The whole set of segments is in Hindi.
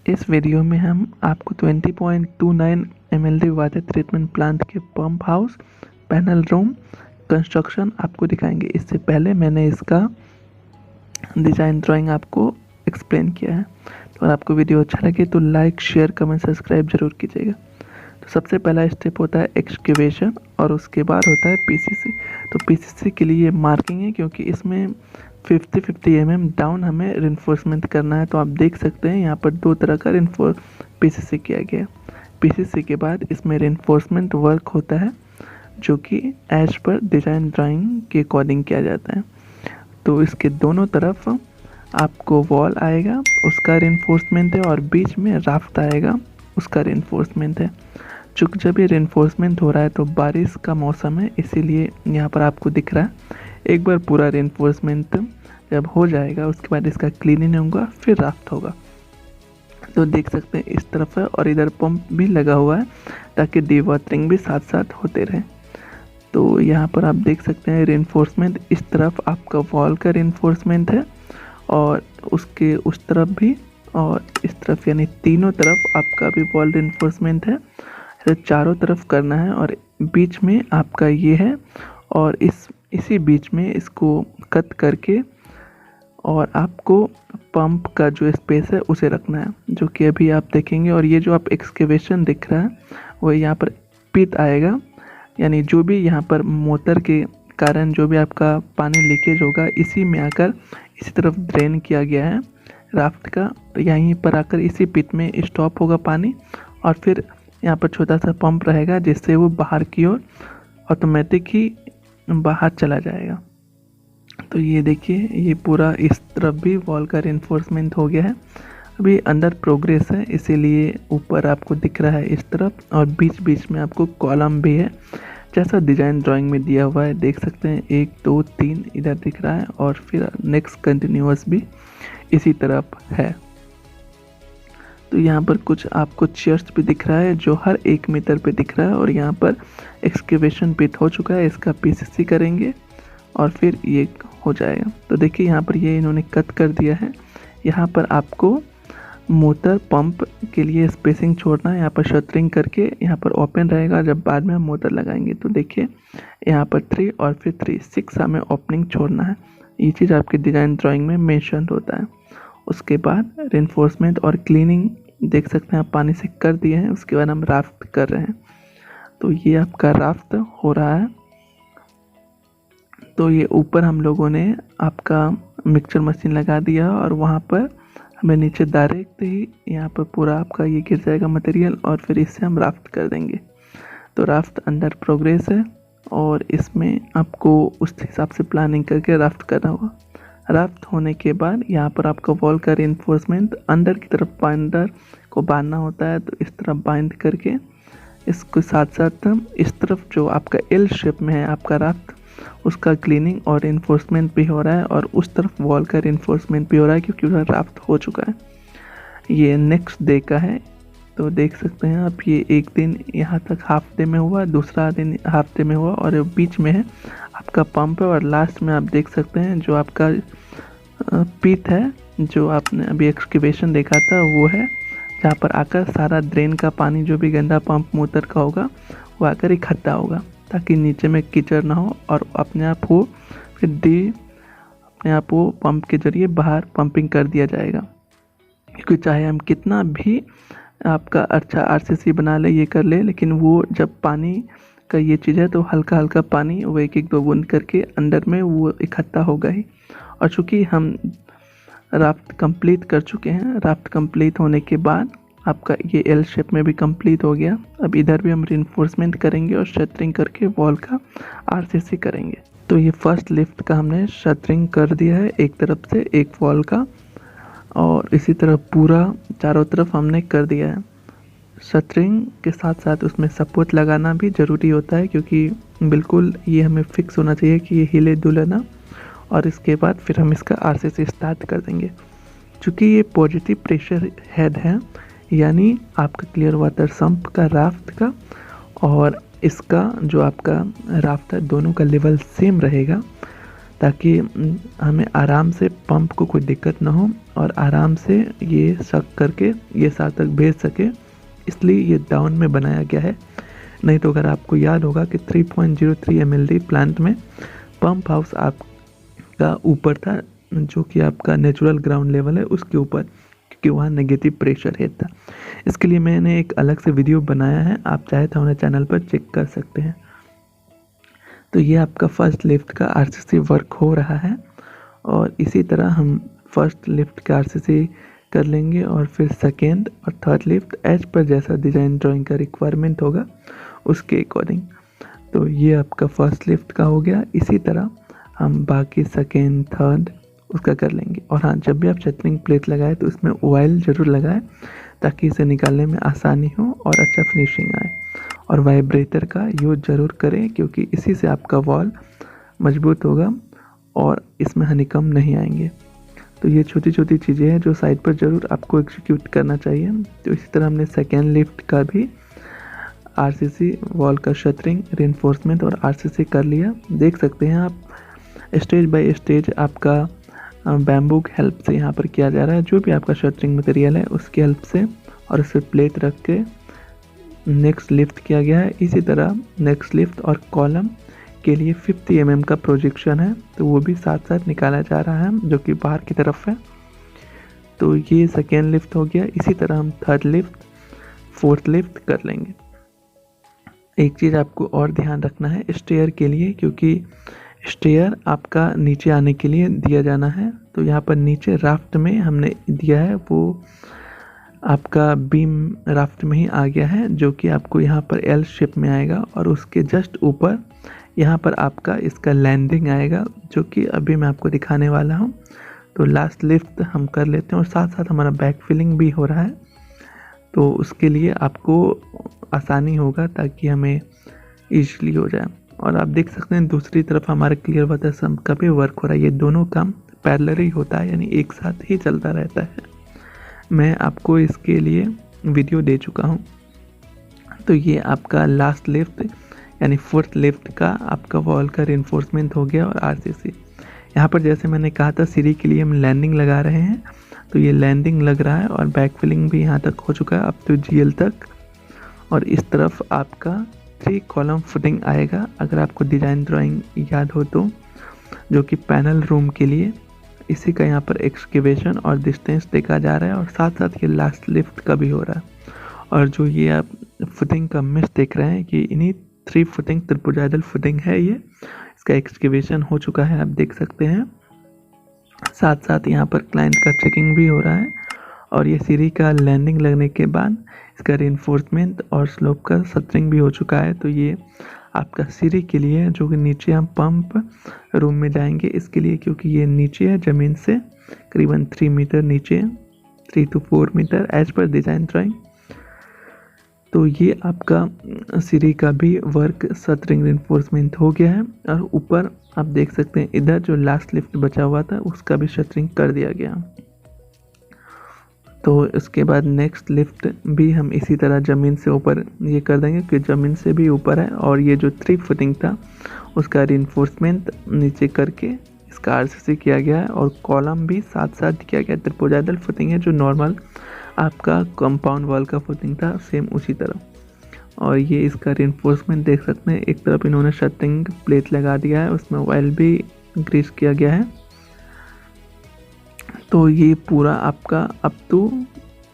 इस वीडियो में हम आपको 20.29 MLD वाटर ट्रीटमेंट प्लांट के pump house panel room construction आपको दिखाएंगे। इससे पहले मैंने इसका डिज़ाइन ड्राइंग आपको एक्सप्लेन किया है। तो अगर आपको वीडियो अच्छा लगे तो लाइक शेयर कमेंट सब्सक्राइब जरूर कीजिएगा। तो सबसे पहला स्टेप होता है एक्सकेवेशन और उसके बाद होता है पीसीसी। तो पीसीसी के लिए मार्किंग है क्योंकि इसमें 50-50 mm डाउन हमें रिइंफोर्समेंट करना है। तो आप देख सकते हैं यहाँ पर दो तरह का पीसीसी किया गया। पीसीसी के बाद इसमें रिइंफोर्समेंट वर्क होता है जो कि एज पर डिज़ाइन ड्राइंग के अकॉर्डिंग किया जाता है। तो इसके दोनों तरफ आपको वॉल आएगा, उसका रिइंफोर्समेंट है, और बीच में राफ्ट आएगा, उसका रिइंफोर्समेंट है। चूँकि जब ये रिइंफोर्समेंट हो रहा है तो बारिश का मौसम है, इसीलिए यहाँ पर आपको दिख रहा है। एक बार पूरा रिइंफोर्समेंट जब हो जाएगा उसके बाद इसका क्लीनिंग होगा, फिर राफ्ट होगा। तो देख सकते हैं इस तरफ है और इधर पंप भी लगा हुआ है ताकि डीवाटरिंग भी साथ साथ होते रहे। तो यहाँ पर आप देख सकते हैं रिइंफोर्समेंट इस तरफ आपका वॉल का रिइंफोर्समेंट है और उसके उस तरफ भी और इस तरफ, यानी तीनों तरफ आपका भी वॉल रिइंफोर्समेंट है। तो चारों तरफ करना है और बीच में आपका ये है और इसी बीच में इसको कट करके और आपको पंप का जो स्पेस है उसे रखना है, जो कि अभी आप देखेंगे। और ये जो आप एक्सकेवेशन दिख रहा है वो यहाँ पर पिट आएगा, यानी जो भी यहाँ पर मोटर के कारण जो भी आपका पानी लीकेज होगा इसी में आकर इसी तरफ ड्रेन किया गया है राफ्ट का। यहीं पर आकर इसी पिट में स्टॉप होगा पानी और फिर यहाँ पर छोटा सा पंप रहेगा जिससे वो बाहर की ओर ऑटोमेटिक ही बाहर चला जाएगा। तो ये देखिए ये पूरा इस तरफ भी वॉल का रिइंफोर्समेंट हो गया है। अभी अंडर प्रोग्रेस है, इसीलिए ऊपर आपको दिख रहा है इस तरफ और बीच बीच में आपको कॉलम भी है जैसा डिज़ाइन ड्राइंग में दिया हुआ है। देख सकते हैं 1 2 3 इधर दिख रहा है और फिर नेक्स्ट कंटिन्यूअस भी इसी तरफ है। तो यहाँ पर कुछ आपको चेयर्स भी दिख रहा है जो हर 1 मीटर पे दिख रहा है और यहाँ पर एक्सकेवेशन पिट हो चुका है, इसका पीसीसी करेंगे और फिर ये हो जाएगा। तो देखिए यहाँ पर ये इन्होंने कट कर दिया है। यहाँ पर आपको मोटर पंप के लिए स्पेसिंग छोड़ना है, यहाँ पर शटरिंग करके यहाँ पर ओपन रहेगा जब बाद में हम मोटर लगाएंगे। तो देखिए यहाँ पर 3 और फिर 3 6 हमें ओपनिंग छोड़ना है। ये चीज़ आपके डिज़ाइन ड्राइंग में मेंशन होता है। उसके बाद रिइंफोर्समेंट और क्लीनिंग देख सकते हैं आप पानी से कर दिए हैं। उसके बाद हम राफ्ट कर रहे हैं। तो ये आपका राफ्ट हो रहा है। तो ये ऊपर हम लोगों ने आपका मिक्सचर मशीन लगा दिया और वहाँ पर हमें नीचे डायरेक्ट ही यहाँ पर पूरा आपका ये गिर जाएगा मटेरियल और फिर इससे हम राफ्ट कर देंगे। तो राफ्ट अंडर प्रोग्रेस है और इसमें आपको उस हिसाब से प्लानिंग करके राफ्ट करना होगा। राफ्ट होने के बाद यहाँ पर आपका वॉल का रिइंफोर्समेंट अंदर की तरफ बाइंडर को बांधना होता है। तो इस तरफ बाइंड करके इसके साथ साथ इस तरफ जो आपका एल शेप में है आपका राफ्ट, उसका क्लीनिंग और रिइंफोर्समेंट भी हो रहा है और उस तरफ वॉल का रिइंफोर्समेंट भी हो रहा है क्योंकि उधर राफ्ट हो चुका है। ये नेक्स्ट डे का है। तो देख सकते हैं आप ये एक दिन यहाँ तक हाफ डे में हुआ, दूसरा दिन हाफ डे में हुआ और बीच में है आपका पंप है और लास्ट में आप देख सकते हैं जो आपका पिट है जो आपने अभी एक्सकेवेशन देखा था वो है, जहाँ पर आकर सारा ड्रेन का पानी जो भी गंदा पंप मोटर का होगा वो आकर इकट्ठा होगा ताकि नीचे में कीचड़ ना हो और अपने आप हो फिर अपने आप वो पंप के जरिए बाहर पंपिंग कर दिया जाएगा। क्योंकि चाहे हम कितना भी आपका अच्छा आरसीसी बना ले ये कर ले, लेकिन वो जब पानी का ये चीज़ है तो हल्का हल्का पानी वो 1-1 2 बूंद करके अंदर में वो इकट्ठा होगा ही। और चूँकि हम राफ्ट कंप्लीट कर चुके हैं, राफ्ट कंप्लीट होने के बाद आपका ये एल शेप में भी कंप्लीट हो गया। अब इधर भी हम रिइंफोर्समेंट करेंगे और शटरिंग करके वॉल का आरसीसी करेंगे। तो ये फर्स्ट लिफ्ट का हमने शटरिंग कर दिया है एक तरफ से एक वॉल का और इसी तरह पूरा चारों तरफ हमने कर दिया है। शटरिंग के साथ साथ उसमें सपोर्ट लगाना भी ज़रूरी होता है क्योंकि बिल्कुल ये हमें फिक्स होना चाहिए कि ये हिले डुले ना, और इसके बाद फिर हम इसका आरसीसी स्टार्ट कर देंगे। चूँकि ये पॉजिटिव प्रेशर हेड है, यानी आपका क्लियर वाटर सम्प का राफ्ट का और इसका जो आपका राफ्ट है दोनों का लेवल सेम रहेगा। ताकि हमें आराम से पंप को कोई दिक्कत ना हो और आराम से ये सक करके ये साथ तक भेज सके, इसलिए ये डाउन में बनाया गया है। नहीं तो अगर आपको याद होगा कि 3.03 mld प्लांट में पंप हाउस आपका ऊपर था, जो कि आपका नेचुरल ग्राउंड लेवल है उसके ऊपर, क्योंकि वहाँ नेगेटिव प्रेशर हेड था। इसके लिए मैंने एक अलग से वीडियो बनाया है, आप चाहे तो हमारे चैनल पर चेक कर सकते हैं। तो ये आपका फर्स्ट लिफ्ट का आरसीसी वर्क हो रहा है और इसी तरह हम फर्स्ट लिफ्ट का आरसीसी कर लेंगे और फिर सेकेंड और थर्ड लिफ्ट एज पर जैसा डिज़ाइन ड्राइंग का रिक्वायरमेंट होगा उसके अकॉर्डिंग। तो ये आपका फर्स्ट लिफ्ट का हो गया। इसी तरह हम बाकी सेकेंड थर्ड उसका कर लेंगे। और हाँ, जब भी आप शटरिंग प्लेट लगाए तो इसमें ऑयल ज़रूर लगाएं ताकि इसे निकालने में आसानी हो और अच्छा फिनिशिंग आए। और वाइब्रेटर का यूज ज़रूर करें क्योंकि इसी से आपका वॉल मजबूत होगा और इसमें हनीकम नहीं आएंगे। तो ये छोटी छोटी चीज़ें हैं जो साइड पर ज़रूर आपको एग्जीक्यूट करना चाहिए। तो इसी तरह हमने सेकेंड लिफ्ट का भी आरसीसी वॉल का शटरिंग, रेनफोर्समेंट और आरसीसी कर लिया। देख सकते हैं आप स्टेज बाय स्टेज आपका बैम्बू की हेल्प से यहाँ पर किया जा रहा है, जो भी आपका शटरिंग मटेरियल है उसकी हेल्प से, और उस पर प्लेट रख के नेक्स्ट लिफ्ट किया गया है। इसी तरह नेक्स्ट लिफ्ट और कॉलम के लिए 50 mm का प्रोजेक्शन है, तो वो भी साथ साथ निकाला जा रहा है जो कि बाहर की तरफ है। तो ये सेकेंड लिफ्ट हो गया। इसी तरह हम थर्ड लिफ्ट, फोर्थ लिफ्ट कर लेंगे। एक चीज़ आपको और ध्यान रखना है स्टेयर के लिए, क्योंकि स्टेयर आपका नीचे आने के लिए दिया जाना है। तो यहाँ पर नीचे राफ्ट में हमने दिया है, वो आपका बीम राफ्ट में ही आ गया है, जो कि आपको यहाँ पर एल शेप में आएगा और उसके जस्ट ऊपर यहाँ पर आपका इसका लैंडिंग आएगा, जो कि अभी मैं आपको दिखाने वाला हूँ। तो लास्ट लिफ्ट हम कर लेते हैं और साथ साथ हमारा बैक फिलिंग भी हो रहा है, तो उसके लिए आपको आसानी होगा ताकि हमें ईजिली हो जाए। और आप देख सकते हैं दूसरी तरफ हमारे क्लियर वाटर सम्प का भी वर्क हो रहा है। ये दोनों काम पैरेलल ही होता है, यानी एक साथ ही चलता रहता है। मैं आपको इसके लिए वीडियो दे चुका हूँ। तो ये आपका लास्ट लिफ्ट यानी फोर्थ लिफ्ट का आपका वॉल का रेनफोर्समेंट हो गया और आरसीसी। यहाँ पर जैसे मैंने कहा था सीढ़ी के लिए हम लैंडिंग लगा रहे हैं, तो ये लैंडिंग लग रहा है और बैक फिलिंग भी यहाँ तक हो चुका है, अब तो जीएल तक। और इस तरफ आपका 3 कॉलम फुटिंग आएगा, अगर आपको डिज़ाइन ड्राइंग याद हो तो, जो कि पैनल रूम के लिए। इसी का यहाँ पर एक्सकेवेशन और डिस्टेंस देखा जा रहा है और साथ साथ ये लास्ट लिफ्ट का भी हो रहा है। और जो ये आप फुटिंग का मिस देख रहे हैं कि इन्हीं 3 फुटिंग ट्रिपोजाइडल फुटिंग है, ये इसका एक्सकेवेशन हो चुका है, आप देख सकते हैं। साथ साथ यहाँ पर क्लाइंट का चेकिंग भी हो रहा है और ये सीढ़ी का लैंडिंग लगने के बाद इसका रेनफोर्समेंट और स्लोप का शटरिंग भी हो चुका है। तो ये आपका सीढ़ी के लिए, जो कि नीचे हम पंप रूम में जाएंगे इसके लिए, क्योंकि ये नीचे है ज़मीन से करीबन 3 मीटर नीचे, 3 to 4 meter as per design drawing. तो ये आपका सीढ़ी का भी वर्क शटरिंग रेनफोर्समेंट हो गया है और ऊपर आप देख सकते हैं इधर जो लास्ट लिफ्ट बचा हुआ था उसका भी शटरिंग कर दिया गया। तो इसके बाद नेक्स्ट लिफ्ट भी हम इसी तरह ज़मीन से ऊपर ये कर देंगे, क्योंकि ज़मीन से भी ऊपर है। और ये जो 3 फुटिंग था उसका रेनफोर्समेंट नीचे करके इसका आरसीसी किया गया है और कॉलम भी साथ साथ किया गया। ट्रिपोजाइडल फुटिंग है जो नॉर्मल आपका कंपाउंड वॉल का फुटिंग था, सेम उसी तरह। और ये इसका रेनफोर्समेंट देख सकते हैं, एक तरफ इन्होंने शटरिंग प्लेट लगा दिया है, उसमें ऑयल भी ग्रीस किया गया है। तो ये पूरा आपका अप टू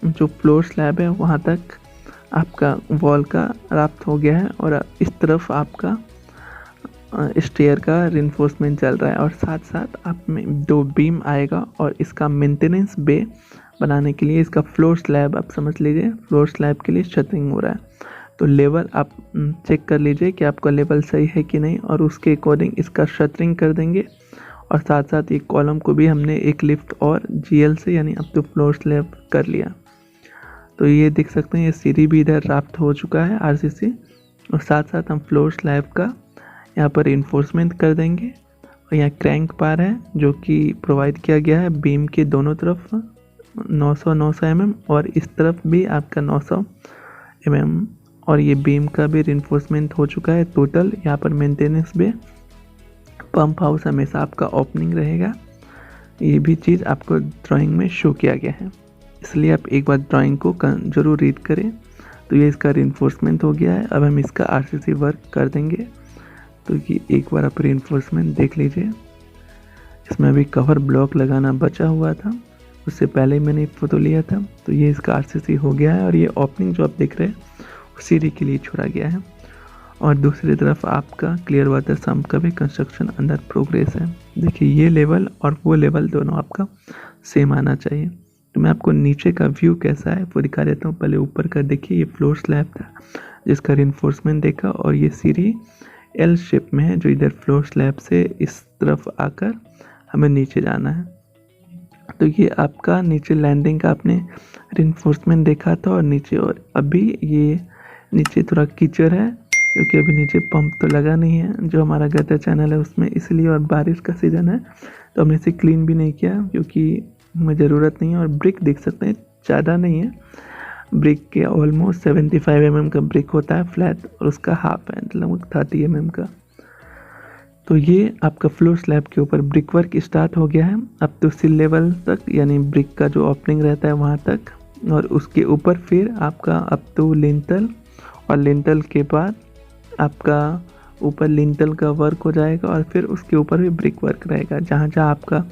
जो फ्लोर स्लैब है वहाँ तक आपका वॉल का राफ्ट हो गया है और इस तरफ आपका स्टेयर का रेनफोर्समेंट चल रहा है। और साथ साथ आप में 2 बीम आएगा और इसका मेंटेनेंस बे बनाने के लिए इसका फ्लोर स्लैब, आप समझ लीजिए फ्लोर स्लैब के लिए शटरिंग हो रहा है। तो लेवल आप चेक कर लीजिए कि आपका लेवल सही है कि नहीं और उसके अकॉर्डिंग इसका शटरिंग कर देंगे। और साथ साथ ये कॉलम को भी हमने एक लिफ्ट और जीएल से यानी अप टू फ्लोर स्लैब कर लिया। तो ये देख सकते हैं ये सीढ़ी भी इधर राफ्ट हो चुका है आरसीसी, और साथ साथ हम फ्लोर स्लैब का यहाँ पर इन्फोर्समेंट कर देंगे। और यहाँ क्रैंक पार है जो कि प्रोवाइड किया गया है बीम के दोनों तरफ 900 mm और इस तरफ भी आपका 900 mm। और ये बीम का भी रिइंफोर्समेंट हो चुका है टोटल। यहाँ पर मेंटेनेंस भी पंप हाउस हमेशा आपका ओपनिंग रहेगा। ये भी चीज़ आपको ड्राइंग में शो किया गया है, इसलिए आप एक बार ड्राइंग को ज़रूर रीड करें। तो ये इसका रीइंफोर्समेंट हो गया है। अब हम इसका आरसीसी वर्क कर देंगे। तो ये एक बार आप रीइंफोर्समेंट देख लीजिए। इसमें अभी कवर ब्लॉक लगाना बचा हुआ था, उससे पहले ही मैंने फ़ोटो लिया था। तो ये इसका आरसीसी हो गया है और ये ओपनिंग जो आप देख रहे हैं सीढ़ी के लिए छोड़ा गया है। और दूसरी तरफ आपका क्लियर वाटर सम्प का भी कंस्ट्रक्शन अंडर प्रोग्रेस है। देखिए ये लेवल और वो लेवल दोनों आपका सेम आना चाहिए। तो मैं आपको नीचे का व्यू कैसा है वो दिखा देता हूँ। पहले ऊपर का देखिए, ये फ्लोर स्लैब था जिसका रिइंफोर्समेंट देखा, और ये सीढ़ी एल शेप में है जो इधर फ्लोर स्लैब से इस तरफ आकर हमें नीचे जाना है। तो ये आपका नीचे लैंडिंग का आपने रिइंफोर्समेंट देखा था और नीचे, और अभी ये नीचे थोड़ा कीचड़ है क्योंकि अभी नीचे पंप तो लगा नहीं है जो हमारा गटर चैनल है उसमें, इसलिए, और बारिश का सीज़न है तो हमने इसे क्लीन भी नहीं किया क्योंकि हमें ज़रूरत नहीं है। और ब्रिक देख सकते हैं ज़्यादा नहीं है, ब्रिक के ऑलमोस्ट 75 mm का ब्रिक होता है फ्लैट, और उसका हाफ है मतलब 30 mm का। तो ये आपका फ्लोर स्लैब के ऊपर ब्रिक वर्क स्टार्ट हो गया है अब तो सिल लेवल तक, यानी ब्रिक का जो ओपनिंग रहता है वहाँ तक, और उसके ऊपर फिर आपका अब तो लिंटल, और लिंटल के बाद आपका ऊपर लिंटल का वर्क हो जाएगा, और फिर उसके ऊपर भी ब्रिक वर्क रहेगा। जहाँ जहाँ आपका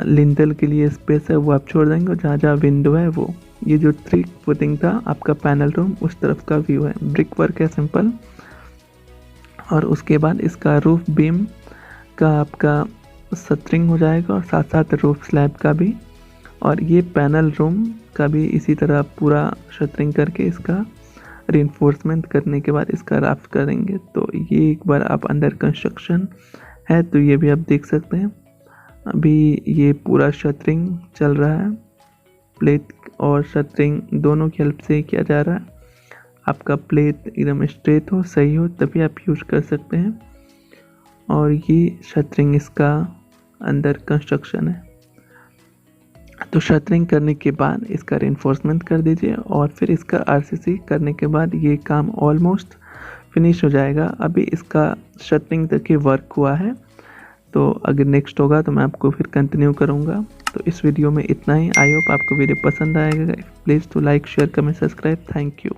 लिंटल के लिए स्पेस है वो आप छोड़ देंगे, और जहाँ जहाँ विंडो है वो, ये जो 3 फुटिंग था आपका पैनल रूम उस तरफ का व्यू है। ब्रिक वर्क है सिंपल। और उसके बाद इसका रूफ बीम का आपका शटरिंग हो जाएगा, और साथ साथ रूफ स्लैब का भी, और ये पैनल रूम का भी इसी तरह पूरा शटरिंग करके इसका रीइंफोर्समेंट करने के बाद इसका राफ्ट करेंगे। तो ये एक बार आप अंडर कंस्ट्रक्शन है, तो ये भी आप देख सकते हैं। अभी ये पूरा शटरिंग चल रहा है, प्लेट और शटरिंग दोनों की हेल्प से किया जा रहा है। आपका प्लेट एकदम स्ट्रेट हो, सही हो, तभी आप यूज कर सकते हैं। और ये शटरिंग इसका अंडर कंस्ट्रक्शन है। तो शटरिंग करने के बाद इसका रीइंफोर्समेंट कर दीजिए, और फिर इसका आरसीसी करने के बाद ये काम ऑलमोस्ट फिनिश हो जाएगा। अभी इसका शटरिंग तक ही वर्क हुआ है, तो अगर नेक्स्ट होगा तो मैं आपको फिर कंटिन्यू करूँगा। तो इस वीडियो में इतना ही। आई होप आपको वीडियो पसंद आएगा। Please to like, share, comment, subscribe. Thank you.